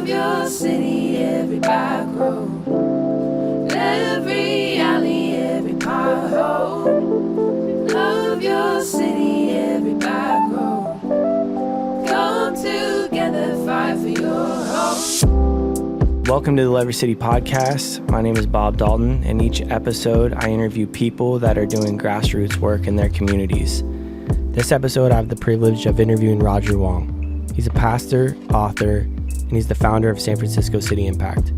Love your city, every back road, every alley, every pothole. Love your city, every back road. Come together, fight for your home. Welcome to the Every City Podcast. My name is Bob Dalton, and each episode I interview people that are doing grassroots work in their communities. This episode I have the privilege of interviewing Roger Huang. He's a pastor, author, and he's the founder of San Francisco City Impact.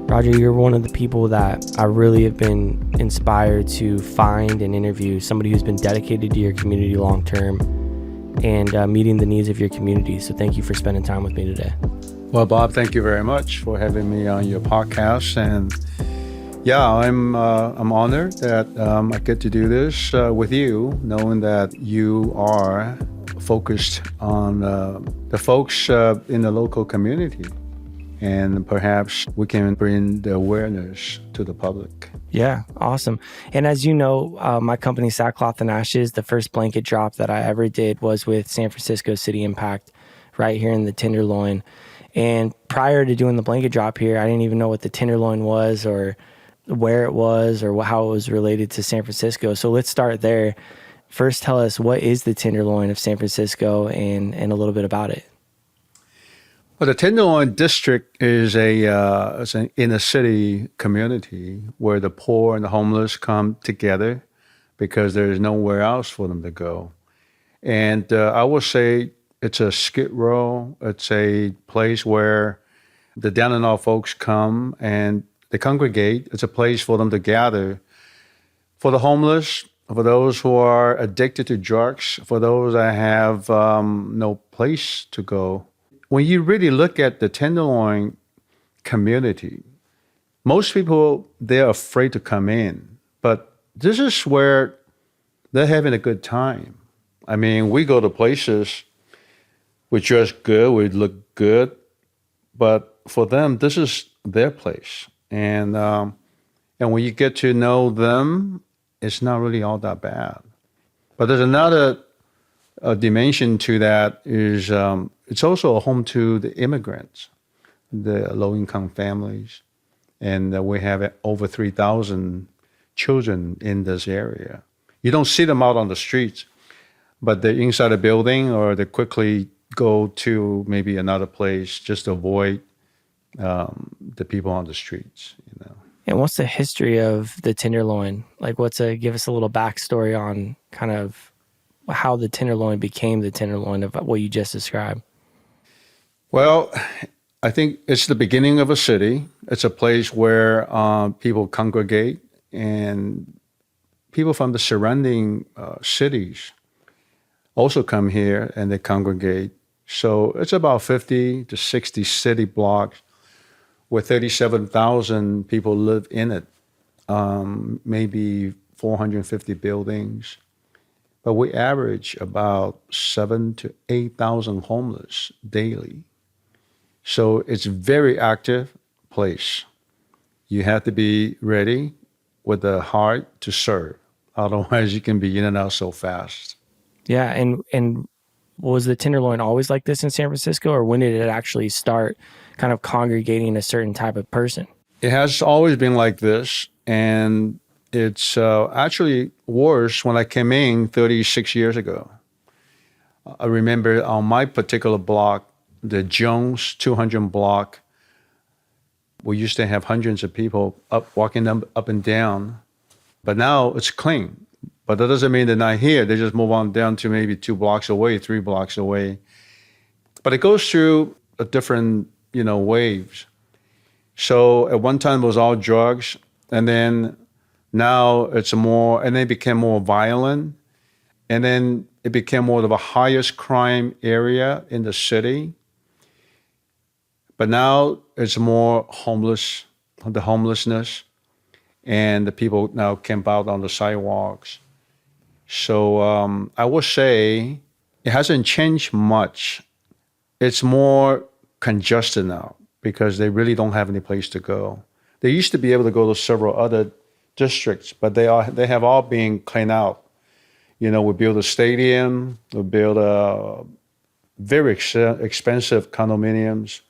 Roger, you're one of the people that I really have been inspired to find and interview, somebody who's been dedicated to your community long term and meeting the needs of your community. So thank you for spending time with me today. Well, Bob, thank you very much for having me on your podcast. And yeah, I'm honored that I get to do this with you, knowing that you are focused on the folks in the local community. And perhaps we can bring the awareness to the public. Yeah, awesome. And as you know, my company, Sackcloth and Ashes, the first blanket drop that I ever did was with San Francisco City Impact right here in the Tenderloin. And prior to doing the blanket drop here, I didn't even know what the Tenderloin was or where it was or how it was related to San Francisco. So let's start there. First, tell us, what is the Tenderloin of San Francisco and a little bit about it? Well, the Tenderloin District is it's an inner city community where the poor and the homeless come together because there is nowhere else for them to go. And I would say it's a skid row. It's a place where the down and out folks come and they congregate. It's a place for them to gather. For the homeless, for those who are addicted to drugs, for those that have no place to go. When you really look at the Tenderloin community, most people, they're afraid to come in. But this is where they're having a good time. I mean, we go to places, we dress good, we look good, but for them, this is their place. And when you get to know them, it's not really all that bad. But there's another dimension to that is it's also a home to the immigrants, the low-income families. And we have over 3,000 children in this area. You don't see them out on the streets, but they're inside a building or they quickly go to maybe another place just to avoid the people on the streets, you know. And what's the history of the Tenderloin? Like, give us a little backstory on kind of how the Tenderloin became the Tenderloin of what you just described. Well, I think it's the beginning of a city. It's a place where people congregate and people from the surrounding cities also come here and they congregate. So it's about 50 to 60 city blocks where 37,000 people live in it, maybe 450 buildings. But we average about 7,000 to 8,000 homeless daily. So it's a very active place. You have to be ready with a heart to serve. Otherwise, you can be in and out so fast. Yeah, and was the Tenderloin always like this in San Francisco, or when did it actually start kind of congregating a certain type of person? It has always been like this, and it's actually worse when I came in 36 years ago. I remember on my particular block, the Jones 200 block, we used to have hundreds of people walking up and down, but now it's clean. But that doesn't mean they're not here. They just move on down to maybe 2 blocks away, 3 blocks away. But it goes through a different, waves. So at one time it was all drugs, and then now it's more, and then it became more violent, and then it became more of a highest crime area in the city. But now it's more the homelessness, and the people now camp out on the sidewalks. So I would say it hasn't changed much. It's more congested now because they really don't have any place to go. They used to be able to go to several other districts, but they have all been cleaned out. We built a stadium, we built a very expensive condominiums.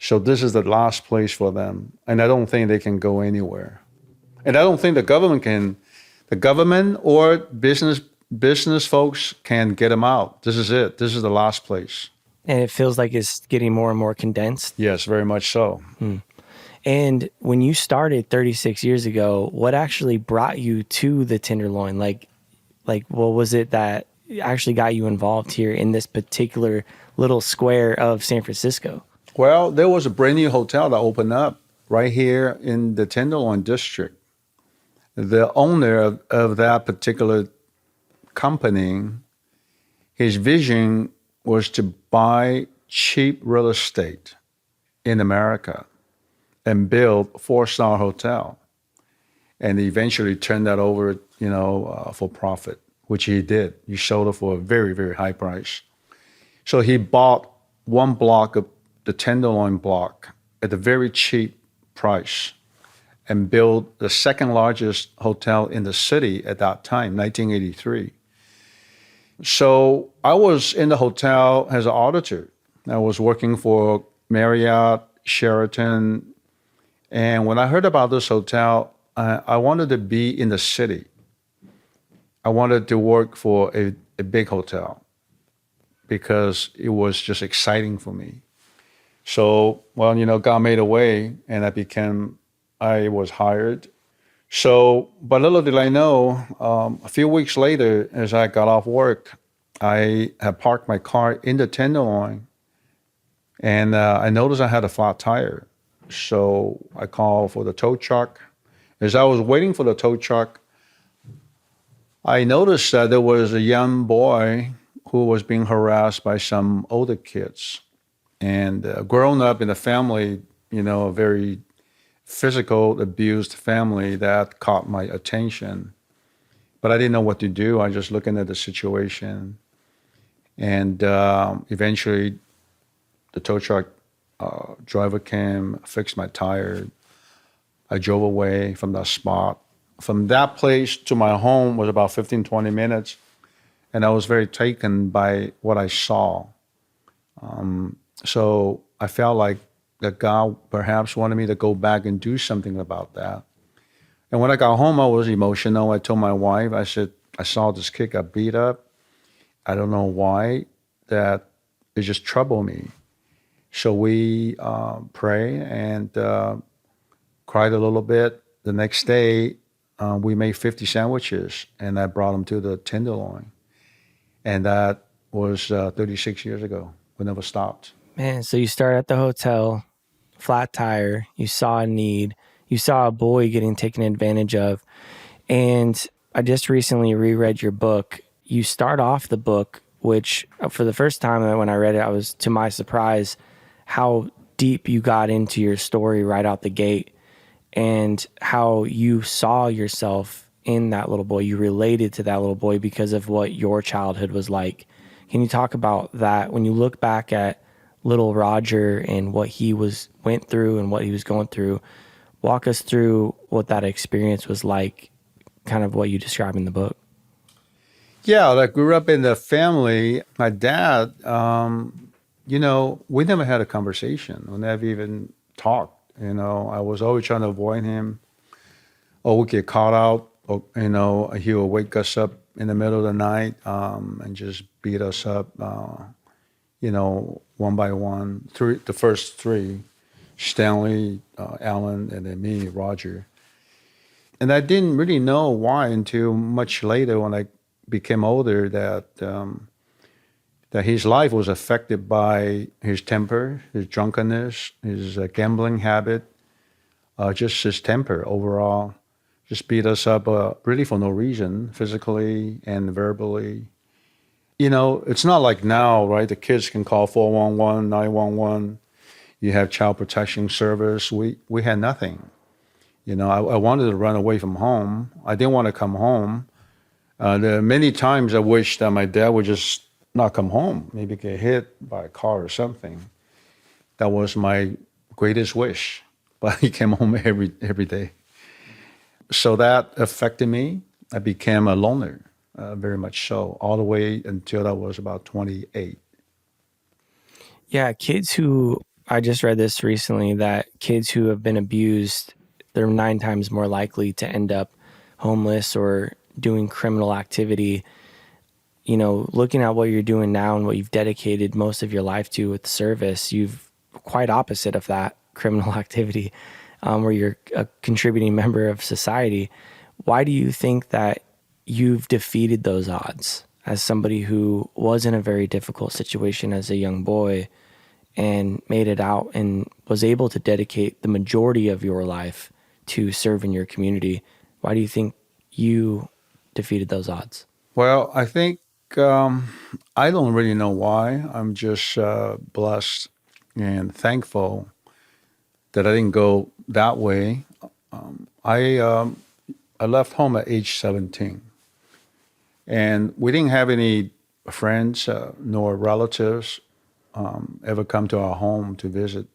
So this is the last place for them. And I don't think they can go anywhere. And I don't think the government or business folks can get them out. This is it. This is the last place. And it feels like it's getting more and more condensed. Yes, very much so. And when you started 36 years ago, what actually brought you to the Tenderloin? Like what was it that actually got you involved here in this particular little square of San Francisco? Well, there was a brand new hotel that opened up right here in the Tenderloin District. The owner of that particular company, his vision was to buy cheap real estate in America and build a 4-star hotel, and eventually turn that over, for profit, which he did. He sold it for a very, very high price. So he bought one block of the Tenderloin block at a very cheap price and built the second largest hotel in the city at that time, 1983. So I was in the hotel as an auditor. I was working for Marriott, Sheraton. And when I heard about this hotel, I wanted to be in the city. I wanted to work for a big hotel because it was just exciting for me. So, God made a way, and I was hired. So, but little did I know, a few weeks later, as I got off work, I had parked my car in the Tenderloin, and I noticed I had a flat tire. So I called for the tow truck. As I was waiting for the tow truck, I noticed that there was a young boy who was being harassed by some older kids. And growing up in a family, a very physical abused family, that caught my attention. But I didn't know what to do. I was just looking at the situation. And eventually the tow truck driver came, fixed my tire. I drove away from that spot. From that place to my home was about 15, 20 minutes. And I was very taken by what I saw. So I felt like that God perhaps wanted me to go back and do something about that. And when I got home, I was emotional. I told my wife, I said, I saw this kid got beat up. I don't know why, that it just troubled me. So we prayed and cried a little bit. The next day, we made 50 sandwiches, and I brought them to the Tenderloin. And that was 36 years ago. We never stopped. Man, so you started at the hotel, flat tire, you saw a need, you saw a boy getting taken advantage of. And I just recently reread your book. You start off the book, which for the first time when I read it, I was, to my surprise, how deep you got into your story right out the gate and how you saw yourself in that little boy. You related to that little boy because of what your childhood was like. Can you talk about that when you look back at little Roger and what he went through and what he was going through? Walk us through what that experience was like, kind of what you describe in the book. Yeah, I grew up in the family. My dad, we never had a conversation. We never even talked. I was always trying to avoid him. Or we get caught out. Or, he would wake us up in the middle of the night and just beat us up, one by one. The first three, Stanley, Alan, and then me, Roger. And I didn't really know why until much later when I became older that his life was affected by his temper, his drunkenness, his gambling habit, just his temper overall. Just beat us up really for no reason, physically and verbally. It's not like now, right? The kids can call 411, 911. You have child protection service. We had nothing. I wanted to run away from home. I didn't want to come home. There are many times I wish that my dad would just not come home, maybe get hit by a car or something. That was my greatest wish. But he came home every day. So that affected me. I became a loner, very much so, all the way until I was about 28. Yeah, kids who I just read this recently that kids who have been abused, they're 9 times more likely to end up homeless or doing criminal activity. You know, looking at what you're doing now and what you've dedicated most of your life to with service, you've quite opposite of that criminal activity, where you're a contributing member of society. Why do you think that you've defeated those odds as somebody who was in a very difficult situation as a young boy and made it out and was able to dedicate the majority of your life to serving your community? Why do you think you defeated those odds? Well, I think I don't really know why. I'm just blessed and thankful that I didn't go that way. I left home at age 17, and we didn't have any friends nor relatives ever come to our home to visit.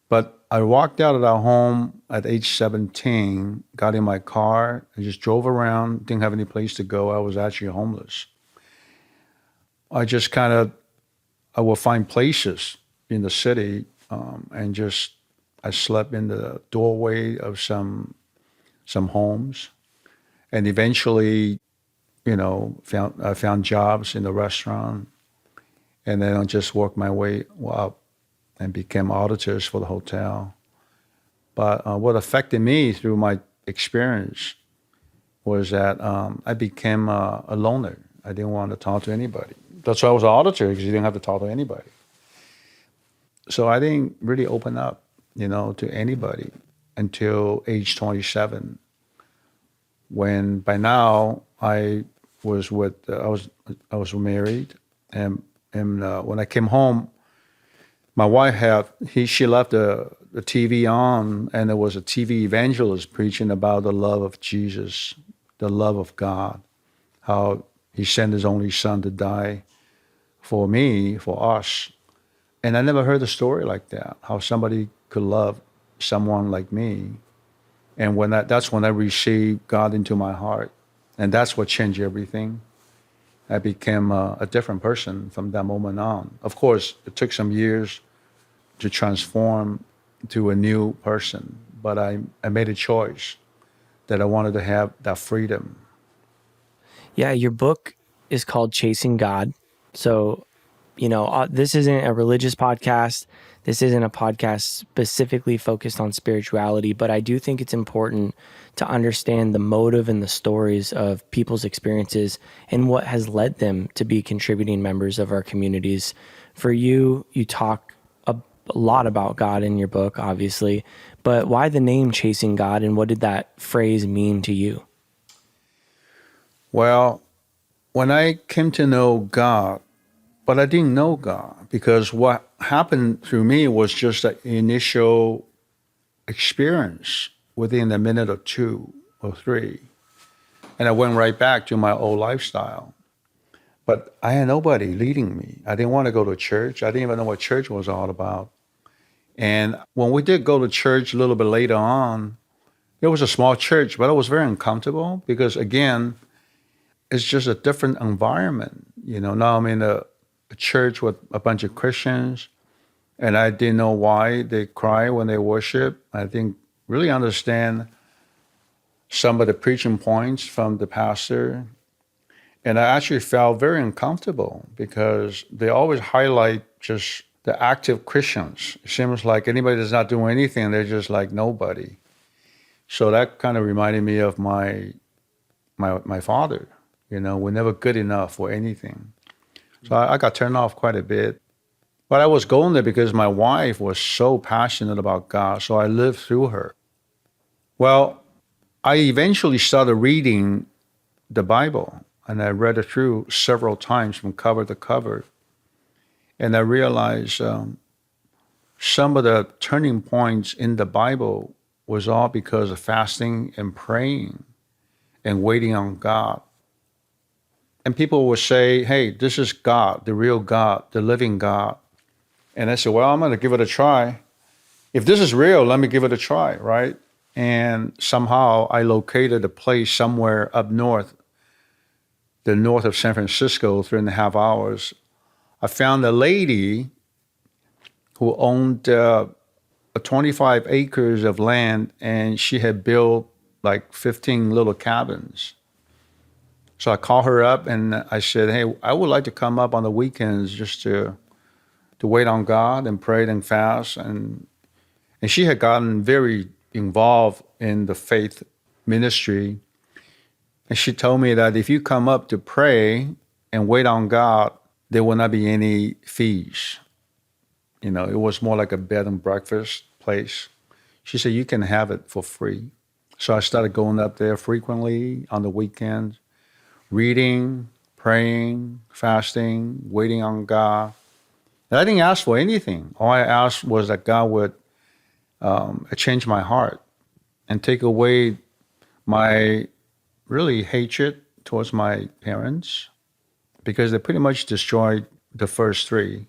But I walked out of our home at age 17, got in my car, and just drove around, didn't have any place to go. I was actually homeless. I just I would find places in the city and just, I slept in the doorway of some homes, and eventually, I found jobs in the restaurant, and then I just worked my way up and became auditors for the hotel. But what affected me through my experience was that I became a loner. I didn't want to talk to anybody. That's why I was an auditor, because you didn't have to talk to anybody. So I didn't really open up, to anybody until age 27, when by now I was married, and when I came home, my wife she left the TV on, and there was a TV evangelist preaching about the love of Jesus, the love of God, how he sent his only son to die for me, for us. And I never heard a story like that, how somebody could love someone like me. And that's when I received God into my heart. And that's what changed everything. I became a different person from that moment on. Of course, it took some years to transform to a new person, but I made a choice that I wanted to have that freedom. Yeah, your book is called Chasing God. So, this isn't a religious podcast. This isn't a podcast specifically focused on spirituality, but I do think it's important to understand the motive and the stories of people's experiences and what has led them to be contributing members of our communities. For you, you talk a lot about God in your book, obviously, but why the name Chasing God, and what did that phrase mean to you? Well, when I came to know God, but I didn't know God, because what happened through me was just an initial experience within a minute or 2 or 3. And I went right back to my old lifestyle. But I had nobody leading me. I didn't want to go to church. I didn't even know what church was all about. And when we did go to church a little bit later on, it was a small church, but I was very uncomfortable because, again, it's just a different environment. Now I'm in a church with a bunch of Christians, and I didn't know why they cry when they worship. I didn't really understand some of the preaching points from the pastor. And I actually felt very uncomfortable because they always highlight just the active Christians. It seems like anybody that's not doing anything, they're just like nobody. So that kind of reminded me of my father. We're never good enough for anything. So I got turned off quite a bit. But I was going there because my wife was so passionate about God, so I lived through her. Well, I eventually started reading the Bible, and I read it through several times from cover to cover. And I realized some of the turning points in the Bible was all because of fasting and praying and waiting on God. And people would say, hey, this is God, the real God, the living God. And I said, well, I'm going to give it a try. If this is real, let me give it a try, right? And somehow I located a place somewhere up north, the north of San Francisco, 3.5 hours. I found a lady who owned 25 acres of land, and she had built like 15 little cabins. So I called her up and I said, hey, I would like to come up on the weekends just to wait on God and pray and fast. And she had gotten very involved in the faith ministry. And she told me that if you come up to pray and wait on God, there will not be any fees. You know, it was more like a bed and breakfast place. She said, you can have it for free. So I started going up there frequently on the weekends, reading, praying, fasting, waiting on God. And I didn't ask for anything. All I asked was that God would change my heart and take away my really hatred towards my parents, because they pretty much destroyed the first three.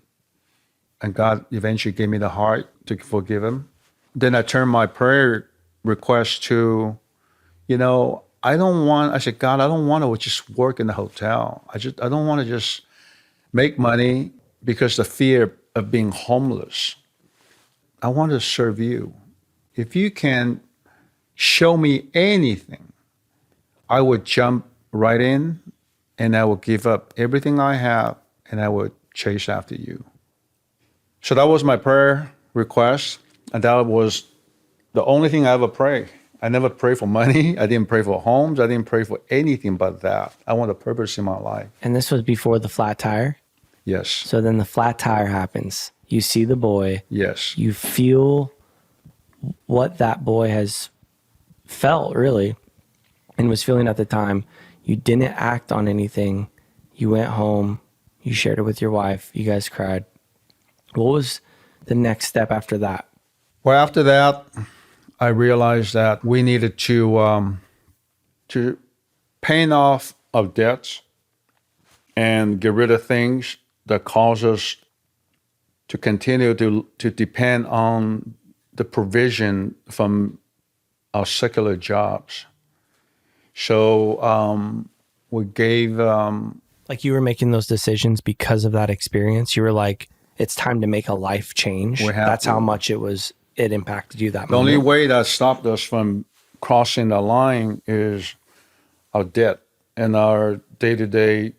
And God eventually gave me the heart to forgive him. Then I turned my prayer request to, I said, God, I don't want to just work in the hotel. I don't want to just make money because the fear of being homeless. I want to serve you. If you can show me anything, I would jump right in and I will give up everything I have and I would chase after you. So that was my prayer request. And that was the only thing I ever prayed. I never prayed for money. I didn't pray for homes. I didn't pray for anything but that. I want a purpose in my life. And this was before the flat tire? Yes. So then the flat tire happens. You see the boy. Yes. You feel what that boy has felt, really, and was feeling at the time. You didn't act on anything. You went home. You shared it with your wife. You guys cried. What was the next step after that? Well, after that, I realized that we needed to pay off our debts and get rid of things that cause us to continue to depend on the provision from our secular jobs. So we gave... like you were making those decisions because of that experience? You were like, it's time to make a life change? That's how much it impacted you that The only way that stopped us from crossing the line is our debt and our day-to-day,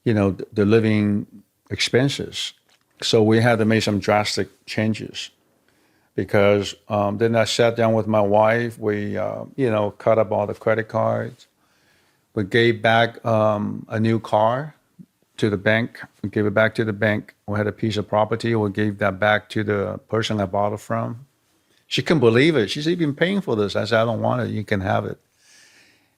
the living expenses. So we had to make some drastic changes because then I sat down with my wife. We, cut up all the credit cards. We gave back a new car to the bank. We gave it back to the bank. We had a piece of property. We gave that back to the person I bought it from. She couldn't believe it. She said, "You've been paying for this." I said, "I don't want it. You can have it."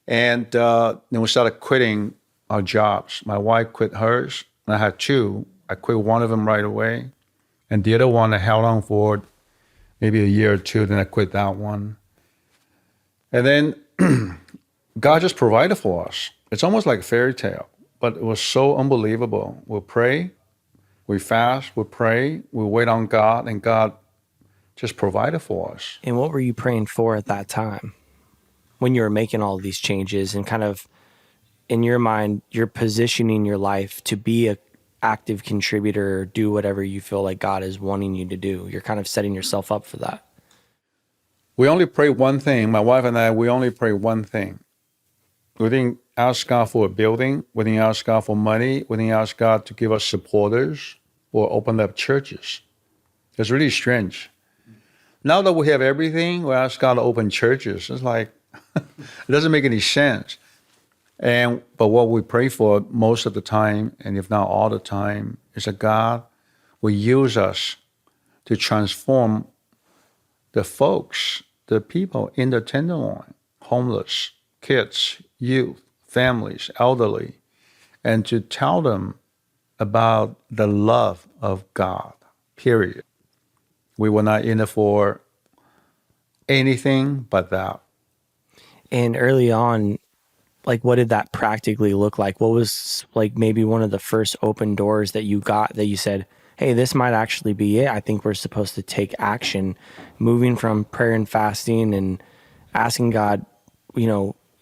And then we started quitting our jobs. My wife quit hers. And I had two. I quit one of them right away. And the other one I held on for maybe a year or two. Then I quit that one. And then God just provided for us. It's almost like a fairy tale, but it was so unbelievable. We'll pray, we fast, we pray, we wait on God, and God just provided for us. And what were you praying for at that time when you were making all of these changes and kind of in your mind, you're positioning your life to be a active contributor or do whatever you feel like God is wanting you to do? You're kind of setting yourself up for that. We only pray one thing. My wife and I, we only pray one thing. We didn't ask God for a building. We didn't ask God for money. We didn't ask God to give us supporters or open up churches. It's really strange. Now that we have everything, we ask God to open churches. It's like, it doesn't make any sense. But what we pray for most of the time, and if not all the time, is that God will use us to transform the folks, the people in the Tenderloin, homeless, kids, youth, families, elderly, and to tell them about the love of God, period. We were not in it for anything but that. And early on, like, what did that practically look like? What was like maybe one of the first open doors that you got that you said, hey, this might actually be it. I think we're supposed to take action, moving from prayer and fasting and asking God,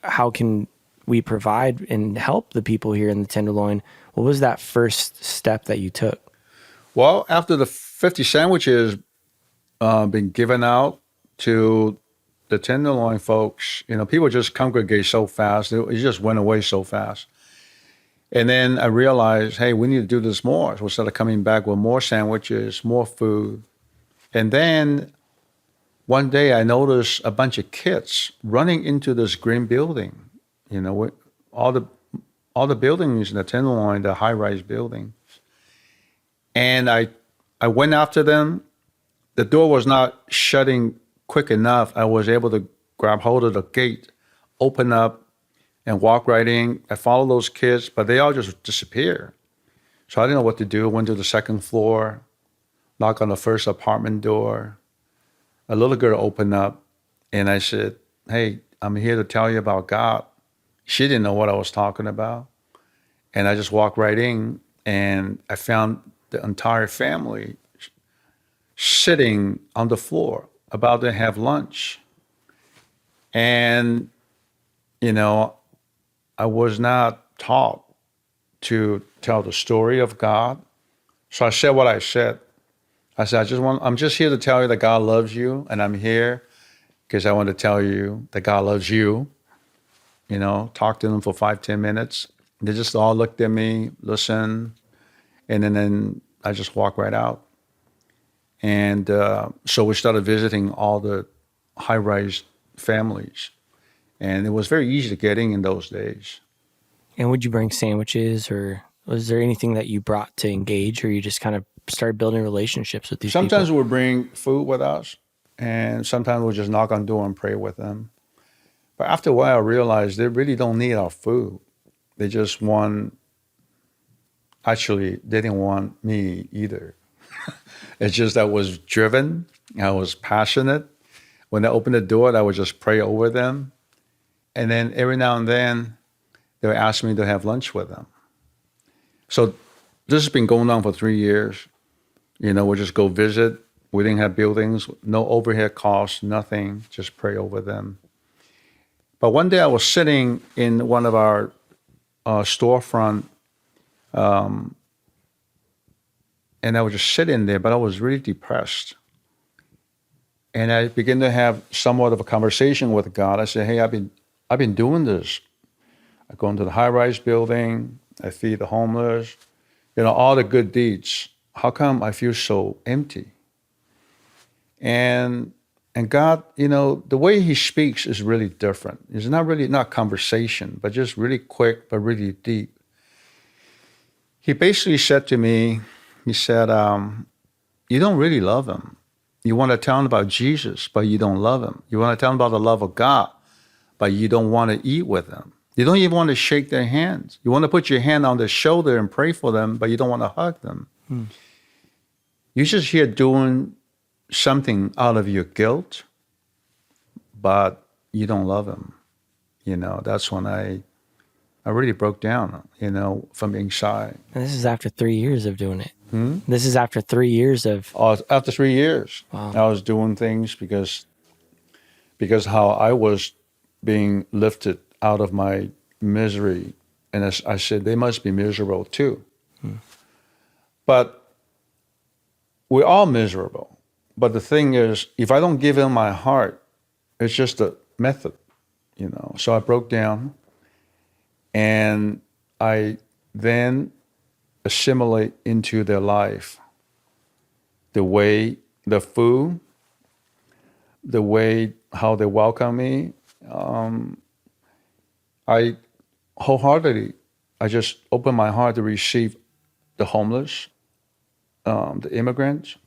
how can we provide and help the people here in the Tenderloin? What was that first step that you took? Well, after the 50 sandwiches been given out to the Tenderloin folks. People just congregate so fast. It just went away so fast. And then I realized, hey, we need to do this more. So we started coming back with more sandwiches, more food. And then one day I noticed a bunch of kids running into this green building, with all the buildings in the Tenderloin, the high-rise buildings. And I went after them. The door was not shutting quick enough. I was able to grab hold of the gate, open up, and walk right in. I followed those kids, but they all just disappeared. So I didn't know what to do. I went to the second floor, knocked on the first apartment door. A little girl opened up, and I said, hey, I'm here to tell you about God. She didn't know what I was talking about. And I just walked right in, and I found the entire family sitting on the floor, about to have lunch. And, I was not taught to tell the story of God. So I said what I said. I said, I'm just here to tell you that God loves you, and I'm here because I want to tell you that God loves you. Talk to them for 5-10 minutes. They just all looked at me, listened, and then I just walked right out. And so we started visiting all the high-rise families. And it was very easy to get in those days. And would you bring sandwiches, or was there anything that you brought to engage, or you just kind of started building relationships with these Sometimes people? we'd bring food with us, and sometimes we'd just knock on the door and pray with them. But after a while, I realized they really don't need our food. They just actually, they didn't want me either. It's just I was driven, I was passionate. When I opened the door, I would just pray over them. And then every now and then, they would ask me to have lunch with them. So this has been going on for 3 years. We'll just go visit. We didn't have buildings, no overhead costs, nothing, just pray over them. But one day I was sitting in one of our storefront, and I was just sitting there, but I was really depressed. And I began to have somewhat of a conversation with God. I said, hey, I've been doing this. I go into the high-rise building. I feed the homeless. All the good deeds. How come I feel so empty? And God, the way he speaks is really different. It's not conversation, but just really quick, but really deep. He basically said to me, he said, you don't really love him. You want to tell him about Jesus, but you don't love him. You want to tell him about the love of God, but you don't want to eat with them. You don't even want to shake their hands. You want to put your hand on their shoulder and pray for them, but you don't want to hug them. You're just here doing something out of your guilt, but you don't love them. That's when I really broke down, from inside. And this is after 3 years of doing it. This is after 3 years of... After 3 years, Wow. I was doing things because how I was being lifted out of my misery. And as I said, they must be miserable too. But we're all miserable. But the thing is, if I don't give in my heart, it's just a method, So I broke down, and I then assimilate into their life. The way, the food, the way how they welcome me. I wholeheartedly, I just opened my heart to receive the homeless, the immigrants,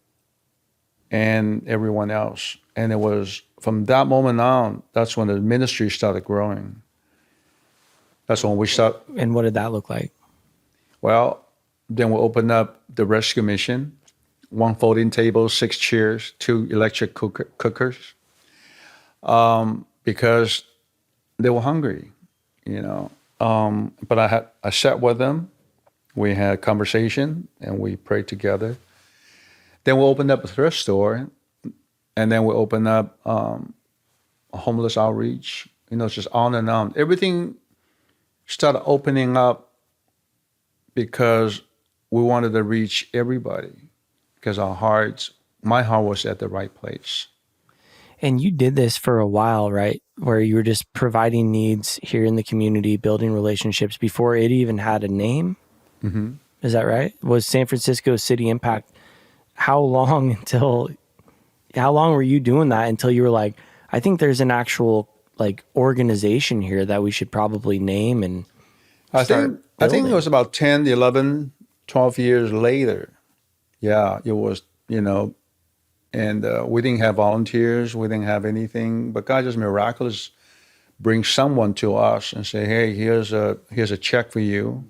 and everyone else. And it was from that moment on, that's when the ministry started growing. That's when we started. And what did that look like? Well, then we opened up the rescue mission, 1 folding table, 6 chairs, 2 electric cookers, because they were hungry, But I sat with them. We had a conversation, and we prayed together. Then we opened up a thrift store, and then we opened up a homeless outreach. It's just on and on. Everything started opening up because we wanted to reach everybody. because my heart was at the right place. And you did this for a while, right? Where you were just providing needs here in the community, building relationships before it even had a name. Mm-hmm. Is that right? Was San Francisco City Impact, how long were you doing that until you were like, I think there's an actual like organization here that we should probably name and I start think it building? was about 10, 11, 12 years later. Yeah, it was, and we didn't have volunteers. We didn't have anything, but God just miraculous bring someone to us and say, hey, here's a check for you.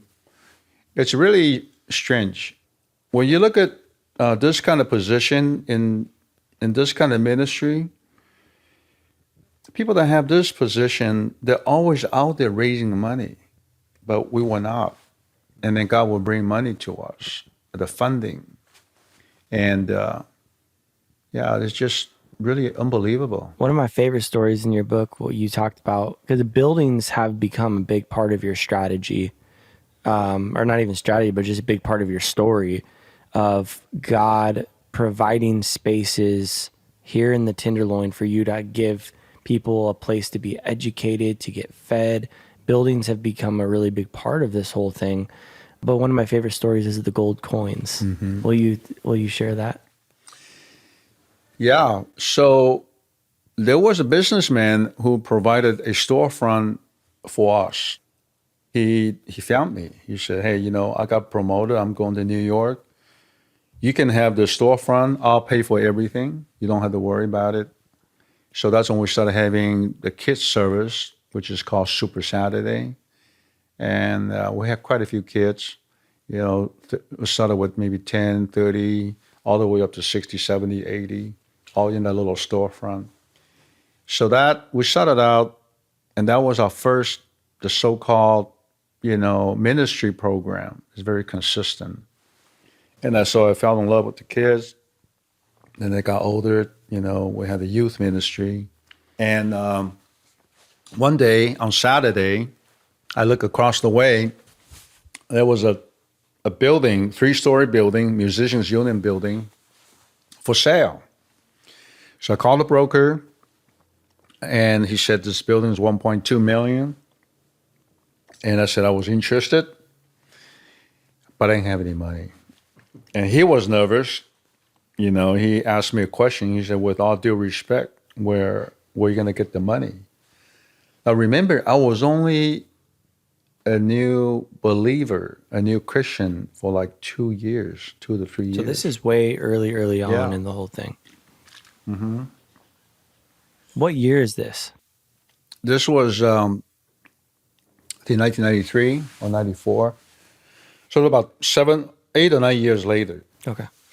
It's really strange. When you look at this kind of position in this kind of ministry, people that have this position, they're always out there raising money, but we were not. And then God will bring money to us, the funding. And it's just really unbelievable. One of my favorite stories in your book, what you talked about, because the buildings have become a big part of your strategy, or not even strategy, but just a big part of your story of God providing spaces here in the Tenderloin for you to give people a place to be educated, to get fed. Buildings have become a really big part of this whole thing. But one of my favorite stories is the gold coins. Mm-hmm. Will you share that? Yeah. So there was a businessman who provided a storefront for us. He found me. He said, hey, I got promoted. I'm going to New York. You can have the storefront. I'll pay for everything. You don't have to worry about it. So that's when we started having the kids service, which is called Super Saturday. And we had quite a few kids. We started with maybe 10, 30, all the way up to 60, 70, 80, all in that little storefront. So that we started out, and that was our first, the so-called, ministry program. It's very consistent. And so I fell in love with the kids. Then they got older, we had the youth ministry. And one day on Saturday, I look across the way, there was a building, 3-story building, Musicians Union building, for sale. So I called the broker, and he said this building is $1.2 million. And I said I was interested, but I didn't have any money. And he was nervous. He asked me a question. He said, with all due respect, where are you going to get the money? Now remember, I was only a new believer, a new Christian for like 2 years, 2 to 3 years. So this is way early on in the whole thing. Mm-hmm. What year is this? This was, I think 1993 or 94. So about 7, 8 or 9 years later.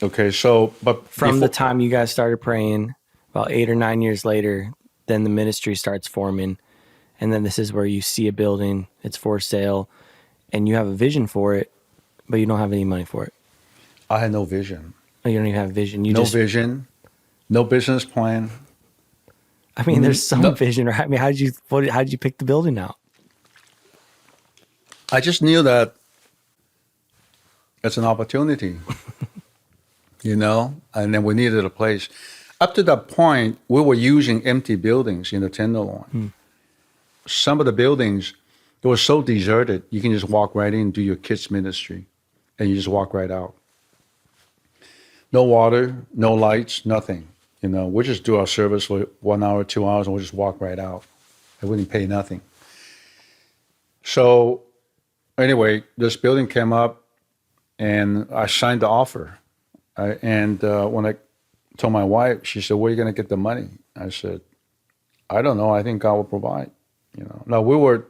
Okay, so, but from the time you guys started praying, about 8 or 9 years later, then the ministry starts forming. And then this is where you see a building, it's for sale, and you have a vision for it, but you don't have any money for it. I had no vision. Oh, you don't even have vision. Vision, no business plan. I mean, there's some vision, right? I mean, how did you pick the building out? I just knew that it's an opportunity, and then we needed a place. Up to that point, we were using empty buildings in the Tenderloin. Some of the buildings, it was so deserted, you can just walk right in and do your kids' ministry, and you just walk right out. No water, no lights, nothing. We just do our service for 1 hour, 2 hours, and we just walk right out. I wouldn't pay nothing. So anyway, this building came up, and I signed the offer. And when I told my wife, she said, where are you going to get the money? I said, I don't know. I think God will provide. Now we were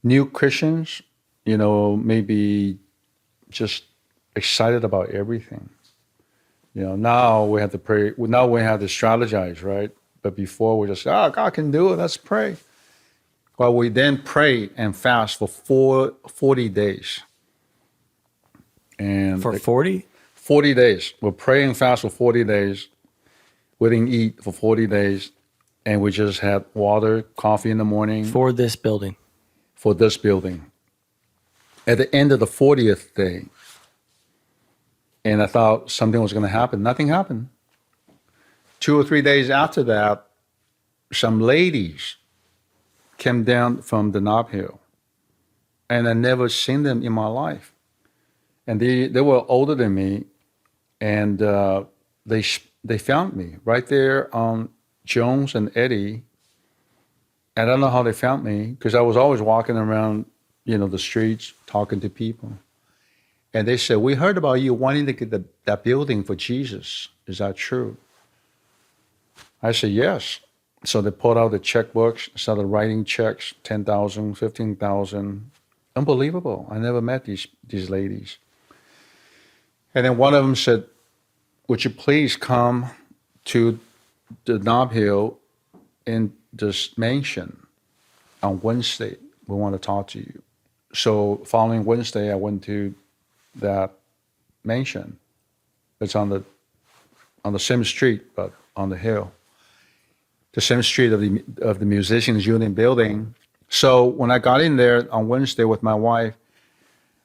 new Christians, maybe just excited about everything. Now we have to pray. Now we have to strategize, right? But before we just, God can do it. Let's pray. Well, we then pray and fast for 40 days. And for 40? 40 days. We're praying fast for 40 days. We didn't eat for 40 days. And we just had water, coffee in the morning. For this building? For this building. At the end of the 40th day, And I thought something was going to happen. Nothing happened. 2 or 3 days after that, some ladies came down from the Knob Hill, and I never seen them in my life. And they were older than me, and they found me right there on Jones and Eddy. I don't know how they found me, because I was always walking around, the streets, talking to people. And they said, "We heard about you wanting to get that building for Jesus. Is that true?" I said, "Yes." So they pulled out the checkbooks, started writing checks, 10,000, 15,000. Unbelievable. I never met these ladies. And then one of them said, "Would you please come to the Knob Hill in this mansion on Wednesday? We want to talk to you." So following Wednesday, I went to that mansion. It's on the same street, but on the hill. The same street of the Musicians Union building. So when I got in there on Wednesday with my wife,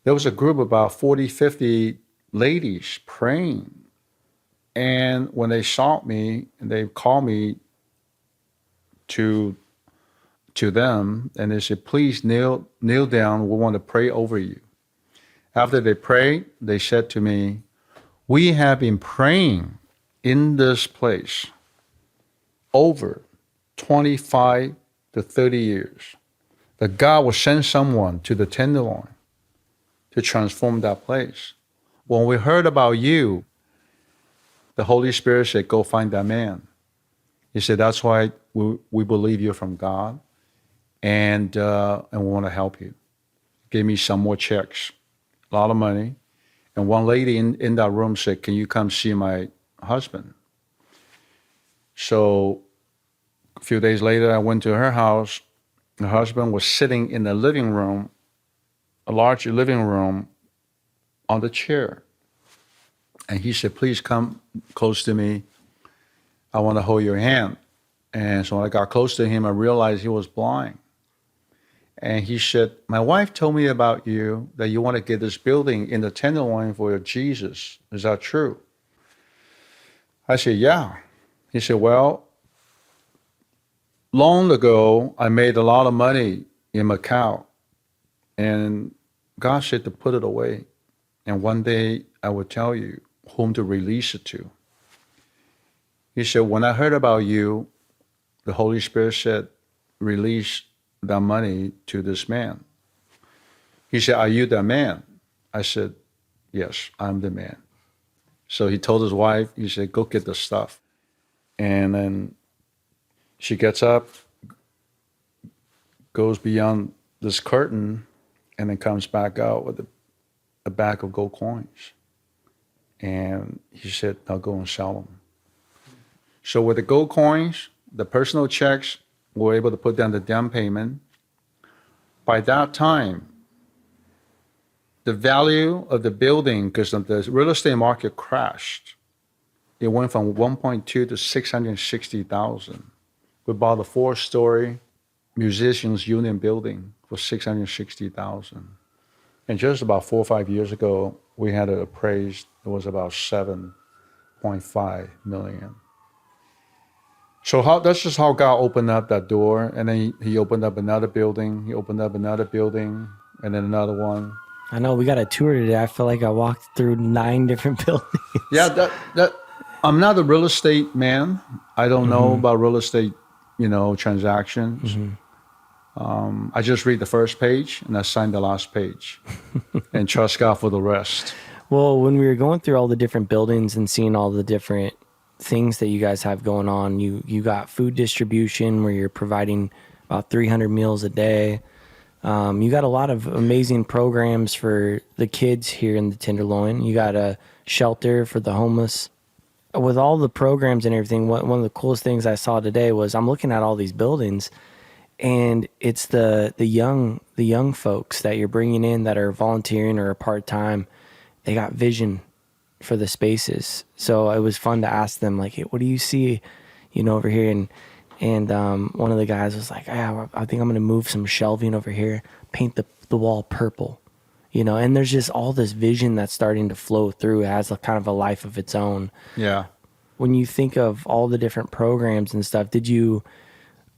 there was a group of about 40, 50 ladies praying. And when they saw me, and they called me to them, and they said, "Please kneel down. We want to pray over you." After they prayed, they said to me, "We have been praying in this place over 25 to 30 years that God will send someone to the Tenderloin to transform that place. When we heard about you, the Holy Spirit said, go find that man." He said, "That's why we believe you're from God, and we want to help you." Gave me some more checks, a lot of money. And one lady in that room said, "Can you come see my husband?" So a few days later, I went to her house. Her husband was sitting in the living room, a large living room, on the chair. And he said, "Please come close to me. I want to hold your hand." And so when I got close to him, I realized he was blind. And he said, "My wife told me about you, that you want to get this building in the Tenderloin for Jesus. Is that true?" I said, "Yeah." He said, "Well, long ago, I made a lot of money in Macau, and God said to put it away. And one day I will tell you whom to release it to." He said, "When I heard about you, the Holy Spirit said, release that money to this man." He said, "Are you the man?" I said, "Yes, I'm the man." So he told his wife, he said, "Go get the stuff." And then she gets up, goes beyond this curtain, and then comes back out with a bag of gold coins. And he said, "Now go and sell them." So with the gold coins, the personal checks, we were able to put down the down payment. By that time, the value of the building, because the real estate market crashed, it went from 1.2 to 660,000. We bought a 4-story Musicians Union building for 660,000. And just about 4 or 5 years ago, we had it appraised. It was about 7.5 million. So that's just how God opened up that door. And then he opened up another building. He opened up another building, and then another one. I know we got a tour today. I feel like I walked through 9 different buildings. Yeah, that I'm not a real estate man. I don't know about real estate, transactions. I just read the first page and I sign the last page and trust God for the rest. Well, when we were going through all the different buildings and seeing all the different things that you guys have going on, you got food distribution where you're providing about 300 meals a day. You got a lot of amazing programs for the kids here in the Tenderloin. You got a shelter for the homeless. With all the programs and everything, one of the coolest things I saw today was I'm looking at all these buildings, and it's the young folks that you're bringing in that are volunteering or part-time. They got vision for the spaces. So it was fun to ask them, like, "Hey, what do you see, over here?" And one of the guys was like, "I think I'm going to move some shelving over here, paint the wall purple." you know, and there's just all this vision that's starting to flow through. It has a kind of a life of its own. Yeah. When you think of all the different programs and stuff,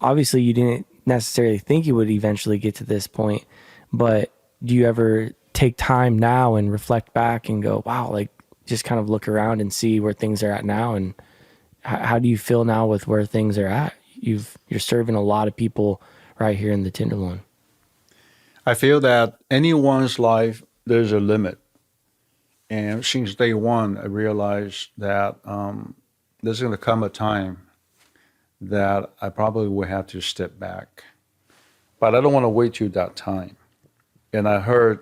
obviously you didn't necessarily think you would eventually get to this point, but do you ever take time now and reflect back and go, wow, like just kind of look around and see where things are at now? And how do you feel now with where things are at? You're serving a lot of people right here in the Tenderloin. I feel that anyone's life, there's a limit. And since day one, I realized that there's going to come a time that I probably will have to step back. But I don't want to wait till that time. And I heard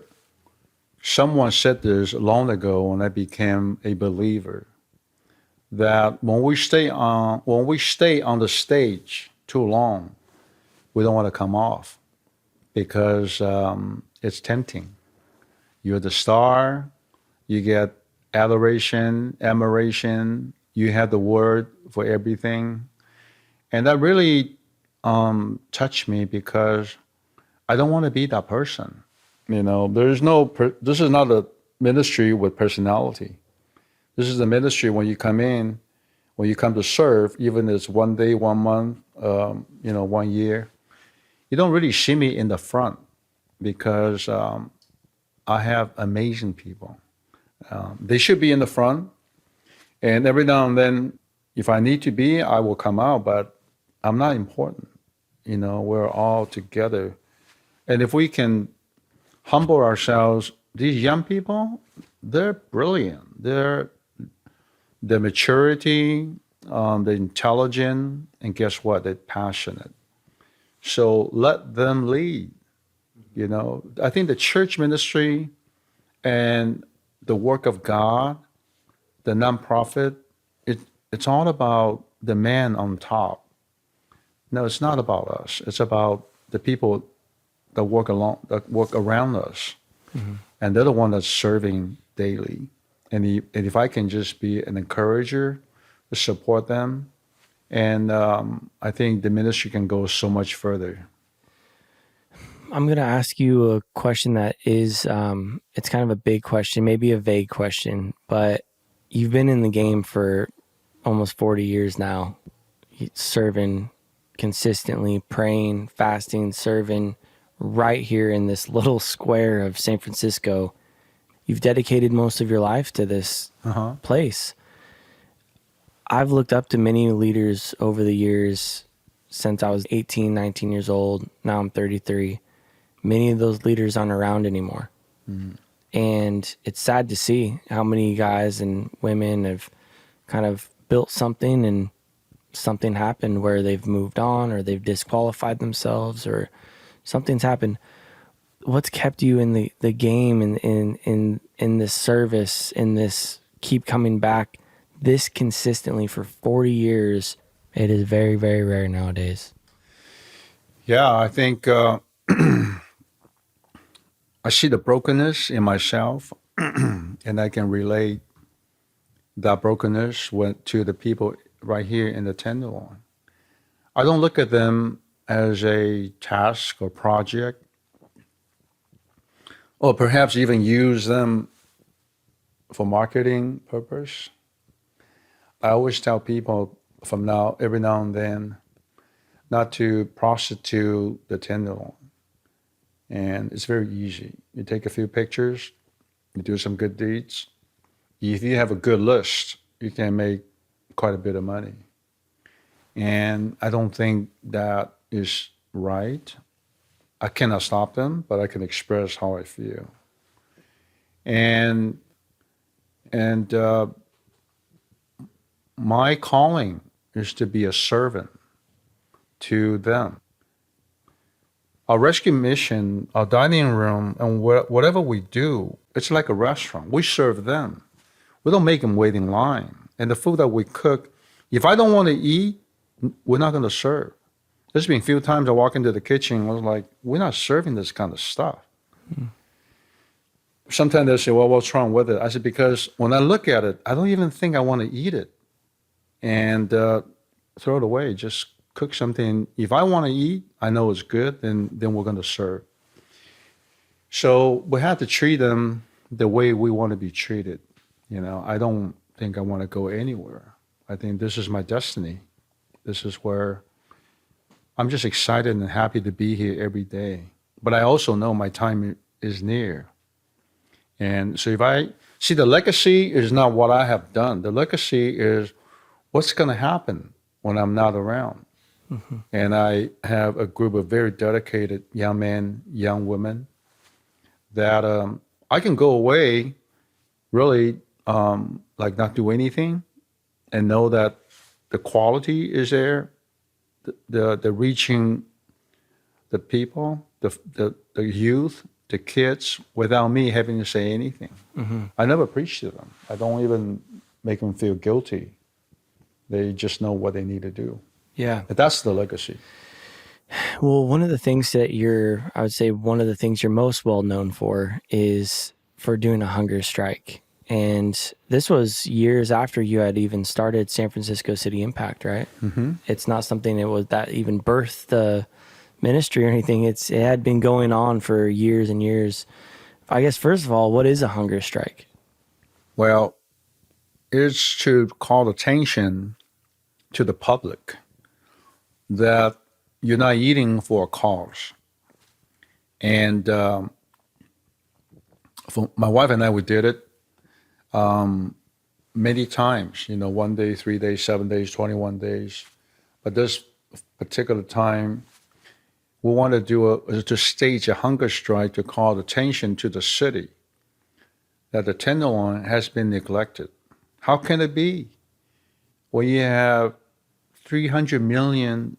someone said this long ago when I became a believer, that when we stay on the stage too long, we don't want to come off because it's tempting. You're the star, you get adoration, admiration, you have the word for everything. And that really touched me because I don't want to be that person. You know, this is not a ministry with personality. This is a ministry when you come to serve, even if it's 1 day, 1 month, 1 year, you don't really see me in the front because I have amazing people. They should be in the front. And every now and then, if I need to be, I will come out, but I'm not important. You know, we're all together. And if we can humble ourselves, these young people, they're brilliant. The maturity, the intelligent, and guess what? They're passionate. So let them lead. You know, I think the church ministry and the work of God, the nonprofit, it's all about the man on top. No, it's not about us. It's about the people that work around us, mm-hmm. and they're the one that's serving daily. And if I can just be an encourager to support them, and I think the ministry can go so much further. I'm going to ask you a question that is, it's kind of a big question, maybe a vague question, but you've been in the game for almost 40 years now, serving consistently, praying, fasting, serving right here in this little square of San Francisco. You've dedicated most of your life to this place. I've looked up to many leaders over the years since I was 18, 19 years old. Now I'm 33. Many of those leaders aren't around anymore. Mm-hmm. And it's sad to see how many guys and women have kind of built something and something happened where they've moved on or they've disqualified themselves or something's happened. What's kept you in the game and in this service, in this keep coming back this consistently for 40 years? It is very, very rare nowadays. Yeah, I think I see the brokenness in myself and I can relate that brokenness to the people right here in the Tenderloin. I don't look at them as a task or project, or perhaps even use them for marketing purpose. I always tell people every now and then, not to prostitute the Tenderloin. And it's very easy. You take a few pictures, you do some good deeds. If you have a good list, you can make quite a bit of money. And I don't think that is right. I cannot stop them, but I can express how I feel. And my calling is to be a servant to them. Our rescue mission, our dining room, and whatever we do, it's like a restaurant. We serve them. We don't make them wait in line. And the food that we cook, if I don't want to eat, we're not going to serve. There's been a few times I walk into the kitchen, I was like, we're not serving this kind of stuff. Mm. Sometimes they say, well, what's wrong with it? I said, because when I look at it, I don't even think I want to eat it. And throw it away, just cook something. If I want to eat, I know it's good, then we're going to serve. So we have to treat them the way we want to be treated. I don't think I want to go anywhere. I think this is my destiny. This is where I'm just excited and happy to be here every day. But I also know my time is near. And so if I see, the legacy is not what I have done. The legacy is what's going to happen when I'm not around. Mm-hmm. And I have a group of very dedicated young men, young women that I can go away really like not do anything and know that the quality is there, the reaching the people, the youth, the kids, without me having to say anything. Mm-hmm. I never preach to them. I don't even make them feel guilty. They just know what they need to do. Yeah. But that's the legacy. Well, one of the things that I would say one of the things you're most well known for is for doing a hunger strike. And this was years after you had even started San Francisco City Impact, right? Mm-hmm. It's not something that even birthed the ministry or anything. It had been going on for years and years. I guess, first of all, what is a hunger strike? Well, it's to call attention to the public that you're not eating for a cause. And for my wife and I, we did it many times, 1 day, 3 days, 7 days, 21 days. But this particular time, we want to stage a hunger strike to call attention to the city that the Tenderloin has been neglected. How can it be? Well, you have $300 million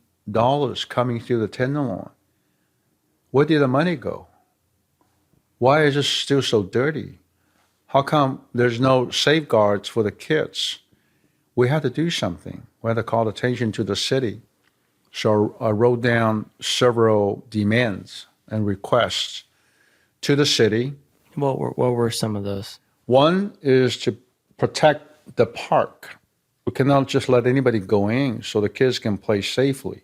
coming through the Tenderloin. Where did the money go? Why is it still so dirty? How come there's no safeguards for the kids? We have to do something. We have to call attention to the city. So I wrote down several demands and requests to the city. What were some of those? One is to protect the park. We cannot just let anybody go in so the kids can play safely.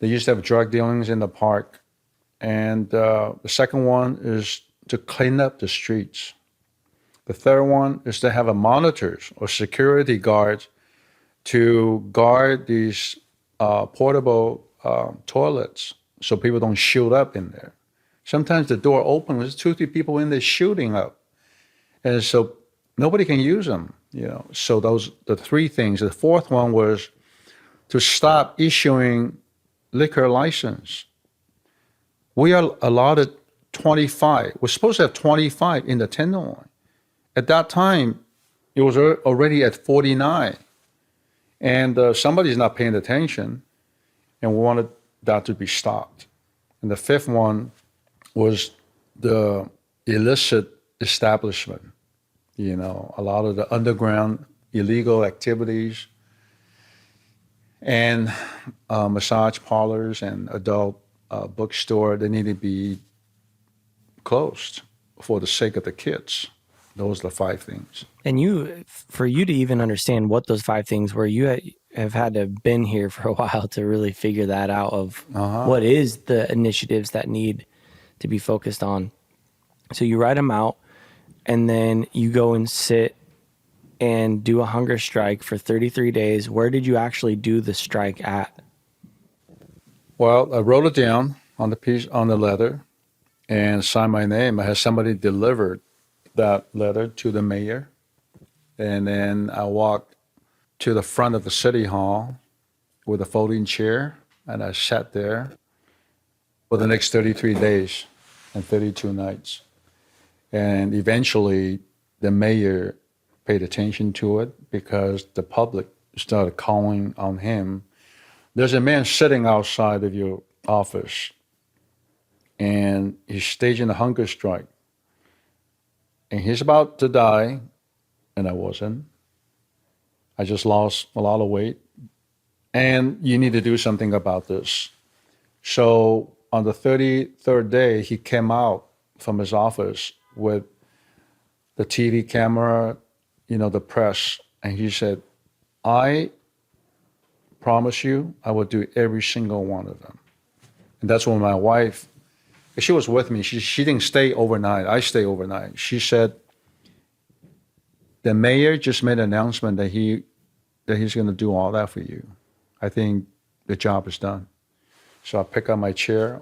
They used to have drug dealings in the park. And the second one is to clean up the streets. The third one is to have monitors or security guards to guard these portable toilets so people don't shoot up in there. Sometimes the door opens, there's 2 or 3 people in there shooting up. And so nobody can use them, So those the 3 things. The fourth one was to stop issuing liquor license. We are allotted 25. We're supposed to have 25 in the Tenderloin. At that time, it was already at 49. And somebody's not paying attention, and we wanted that to be stopped. And the fifth one was the illicit establishment. A lot of the underground illegal activities and massage parlors and adult bookstore, they need to be closed for the sake of the kids. Those are the 5 things. And for you to even understand what those 5 things were, you have had to have been here for a while to really figure that out of what is the initiatives that need to be focused on. So you write them out, and then you go and sit and do a hunger strike for 33 days. Where did you actually do the strike at? Well, I wrote it down on the letter and signed my name. I had somebody delivered that letter to the mayor. And then I walked to the front of the city hall with a folding chair, and I sat there for the next 33 days and 32 nights. And eventually the mayor paid attention to it because the public started calling on him. There's a man sitting outside of your office, and he's staging a hunger strike. And he's about to die, and I wasn't. I just lost a lot of weight, and you need to do something about this. So on the 33rd day, he came out from his office with the TV camera, the press, and he said, I promise you I will do every single one of them. And that's when my wife she was with me. She didn't stay overnight. I stayed overnight. She said the mayor just made an announcement that he's going to do all that for you. I think the job is done. So I picked up my chair,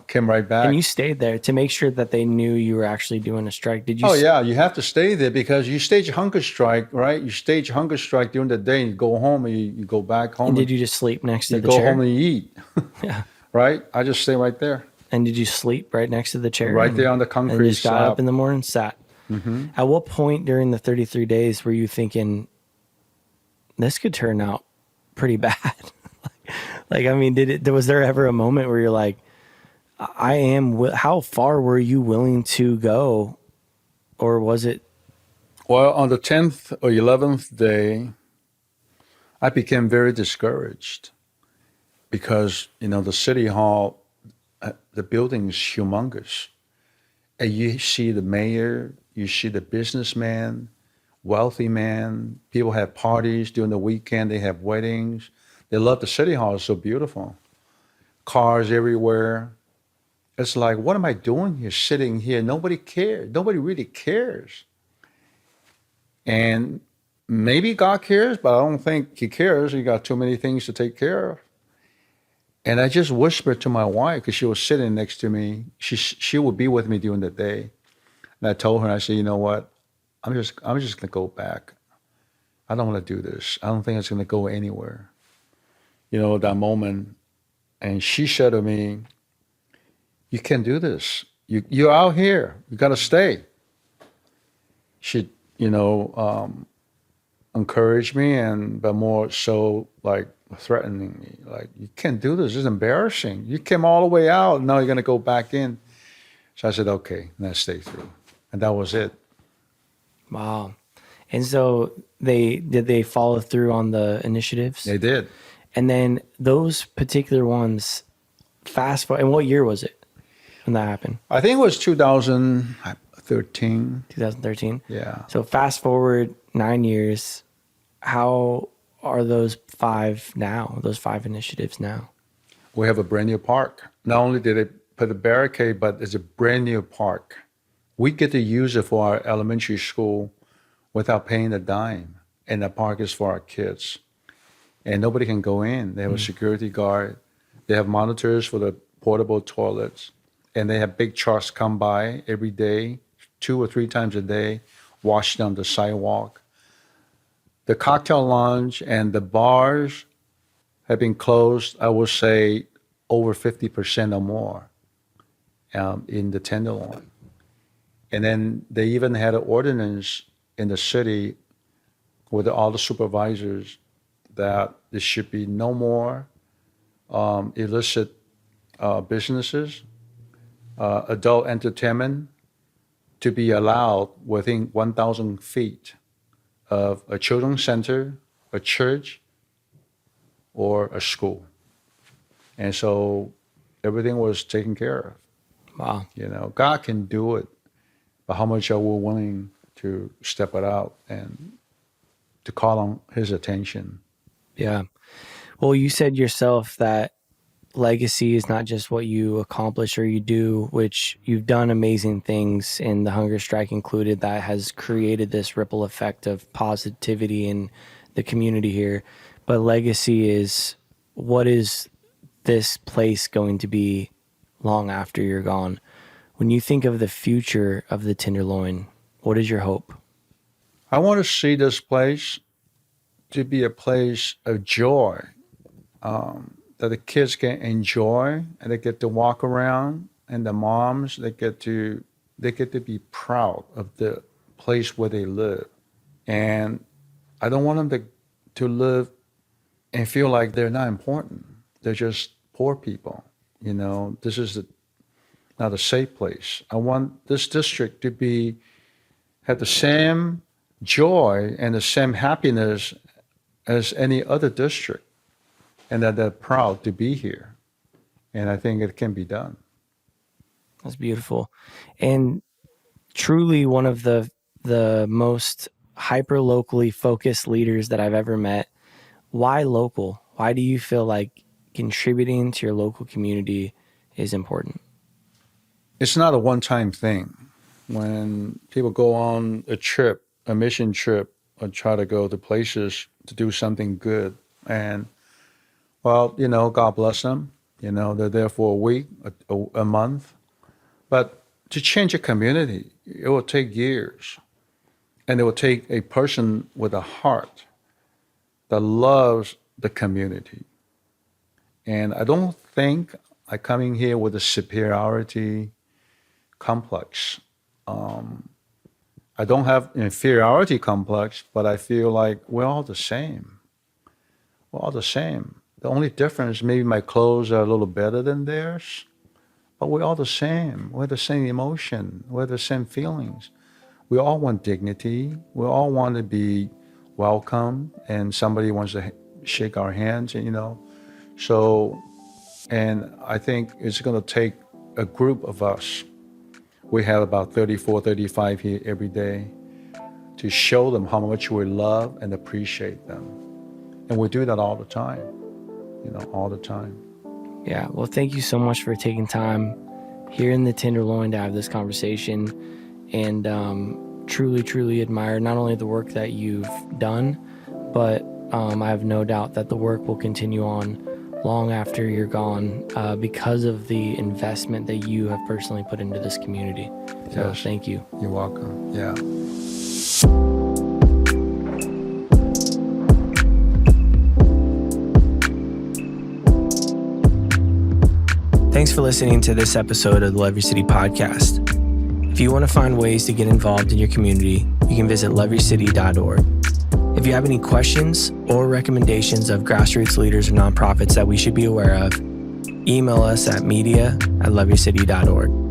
came right back. And you stayed there to make sure that they knew you were actually doing a strike. Did you? Oh, yeah, you have to stay there because you stage a hunger strike, right? You stage a hunger strike during the day and you go home and you go back home. And did you just sleep next to you the go chair? home and you eat, Yeah. right? I just stay right there. And did you sleep right next to the chair? Right there on the concrete And just got slab. up in the morning, sat. Mm-hmm. At what point during the 33 days were you thinking, this could turn out pretty bad? Like, I mean, was there ever a moment where you're like, how far were you willing to go? Or was it? Well, on the 10th or 11th day, I became very discouraged because, the city hall, the building is humongous. And you see the mayor, you see the businessman, wealthy man. People have parties during the weekend. They have weddings. They love the city hall. It's so beautiful. Cars everywhere. It's like, what am I doing here, sitting here? Nobody cares. Nobody really cares. And maybe God cares, but I don't think he cares. He got too many things to take care of. And I just whispered to my wife, because she was sitting next to me. She would be with me during the day. And I told her, I said, you know what? I'm just going to go back. I don't want to do this. I don't think it's going to go anywhere. That moment. And she said to me, you can't do this. You're out here. You got to stay. She, encouraged me, but more so like threatening me. Like, you can't do this. It's embarrassing. You came all the way out. And now you're going to go back in. So I said, okay, and I stayed through. And that was it. Wow. And so did they follow through on the initiatives? They did. And then those particular ones, fast forward, and what year was it when that happened? I think it was 2013. 2013? Yeah. So fast forward 9 years, how are those five initiatives now? We have a brand new park. Not only did they put a barricade, but it's a brand new park. We get to use it for our elementary school without paying a dime. And the park is for our kids. And nobody can go in. They have a security guard. They have monitors for the portable toilets. And they have big trucks come by every day, 2 or 3 times a day, wash down the sidewalk. The cocktail lounge and the bars have been closed, I would say, over 50% or more in the Tenderloin. And then they even had an ordinance in the city with all the supervisors that there should be no more illicit businesses, adult entertainment to be allowed within 1,000 feet of a children's center, a church, or a school. And so everything was taken care of. Wow. God can do it, but how much are we willing to step it out and to call on his attention? Yeah. Well, you said yourself that legacy is not just what you accomplish or you do, which you've done amazing things, and the hunger strike included, that has created this ripple effect of positivity in the community here. But legacy is, what is this place going to be long after you're gone? When you think of the future of the Tenderloin, what is your hope? I want to see this place to be a place of joy, that the kids can enjoy, and they get to walk around, and the moms, they get to be proud of the place where they live. And I don't want them to live and feel like they're not important. They're just poor people. This is not a safe place. I want this district to have the same joy and the same happiness as any other district, and that they're proud to be here. And I think it can be done. That's beautiful. And truly one of the most hyper locally focused leaders that I've ever met. Why local? Why do you feel like contributing to your local community is important? it's not a one-time thing. When people go on a trip, a mission trip, or try to go to places to do something good, and well, God bless them. They're there for a week, a month, but to change a community, it will take years, and it will take a person with a heart that loves the community. And I don't think I coming here with a superiority complex. I don't have inferiority complex, but I feel like we're all the same. We're all the same. The only difference, maybe my clothes are a little better than theirs, but we're all the same. We're the same emotion. We're the same feelings. We all want dignity. We all want to be welcome, and somebody wants to shake our hands, So, and I think it's going to take a group of us. We have about 34, 35 here every day to show them how much we love and appreciate them. And we do that all the time, all the time. Yeah, well, thank you so much for taking time here in the Tenderloin to have this conversation, and truly, truly admire not only the work that you've done, but I have no doubt that the work will continue on long after you're gone because of the investment that you have personally put into this community. So Yes. Thank you. You're welcome. Yeah. Thanks for listening to this episode of the Love Your City podcast. If you want to find ways to get involved in your community, you can visit loveyourcity.org. If you have any questions or recommendations of grassroots leaders or nonprofits that we should be aware of, email us at media@loveyourcity.org.